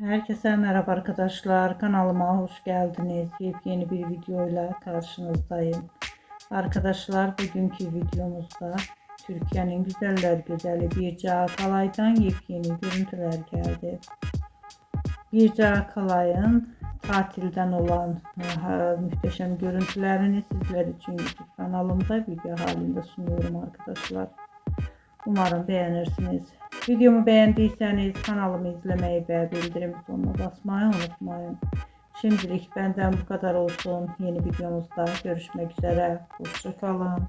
Herkese merhaba arkadaşlar. Kanalıma hoş geldiniz. Yepyeni bir videoyla karşınızdayım. Arkadaşlar bugünkü videomuzda Türkiye'nin güzeller güzeli Birce Akalay'dan yepyeni görüntüler geldi. Birce Akalay'ın tatilden olan muhteşem görüntülerini sizler için YouTube kanalımda video halinde sunuyorum arkadaşlar. Umarım beğenirsiniz. Videomu beğendiyseniz kanalımı izlemeyi ve bildirim butonuna basmayı unutmayın. Şimdilik benden bu kadar olsun. Yeni videomuzda görüşmek üzere. Hoşça kalın.